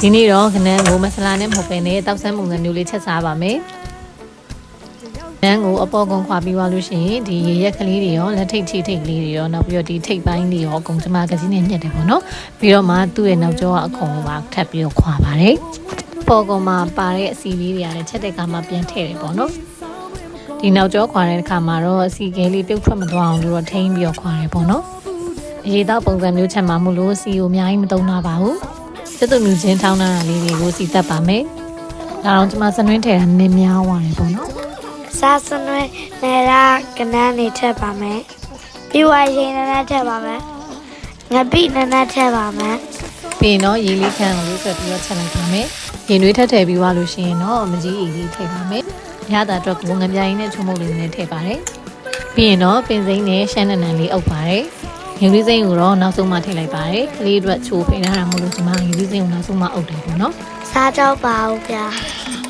ဒီနေ့တော့ခဏကိုမဆလာနဲ့မဟုတ်ပဲနဲ့တောက်ဆန်းပုံစံမျိုးလေးချက်စားပါမယ်။နန်းကိုအပေါ်ကုန်းခွာပြီးသွားလို့ရှိရင်ဒီရေရက်ကလေးတွေရောလက်ထိတ်ထိတ်ထိတ်လေးတွေရောနောက်ပြီးတော့ဒီထိတ်ပိုင်းတွေရောအကုန်ကျမကကြီးနဲ့ညှက်တယ်ပေါ့နော်။ပြီးတော့မှသူ့ရဲ့နောက်ကျောကအကုန်ပါထပ်ပြီးတော့ခွာပါတယ်။ပေါ်ကုန်းမှာပါတဲ့အစီလေးတွေကလည်းချက်တဲ့ကမှပြန်ထည့်တယ်ပေါ့နော်။ဒီနောက်ကျောခွာတဲ့အခါမှာတော့အစီကဲလေးပြုတ်ထွက်မသွားအောင်လို့တော့ထိန်းပြီးတော့ခွာတယ်ပေါ့နော်။ရေတော့ပုံစံမျိုးချက်မှမလို့စီကိုအများကြီးမသုံးတာပါဘူး။ကျွတ်မြူချင်းထောင်းတာလေးတွေကိုစီတက်ပါမယ်။ဒါတော့ကျမစနွင်းထည့်တာနည်းများသွားတယ်ပေါ့နော်။စားစနွင်းနဲ့ရာကနန်းနေထည့်ပါမယ်။ပြီးွားရင်နဲ့ထည့်ပါမယ်။ငပိနဲ့ထည့်ပါမယ်။ပြီးတော့ရေလေးခန့်ကိုဆွဲပြီးတော့ချက်လိုက်ပါမယ်။ရင်တွေထည့်ထည့်ပြီးသွားလို့ရှိရင်တော့မကြီးအီလေးထည့်ပါမယ်။ရတာအတွက်ကိုငပြိုင်နဲ့ချုံမုတ်လေးနဲ့ထည့်ပါတယ်။ပြီးရင်တော့ပင်စိမ့်နဲ့ရှမ်းနံလေးအုပ်ပါတယ်။ရင်လေးစိမ့်ကိုတော့နောက်ဆုံးမှထည့်လိုက်ပါတယ်။ကလေးအတွက်ချိုးဖိထားတာမဟုတ်လို့ဒီမှာရင်လေးစိမ့်ကိုနောက်ဆုံးမှအုပ်တယ်ပေါ့နော်။စားကြောက်ပါဦးဗျာ။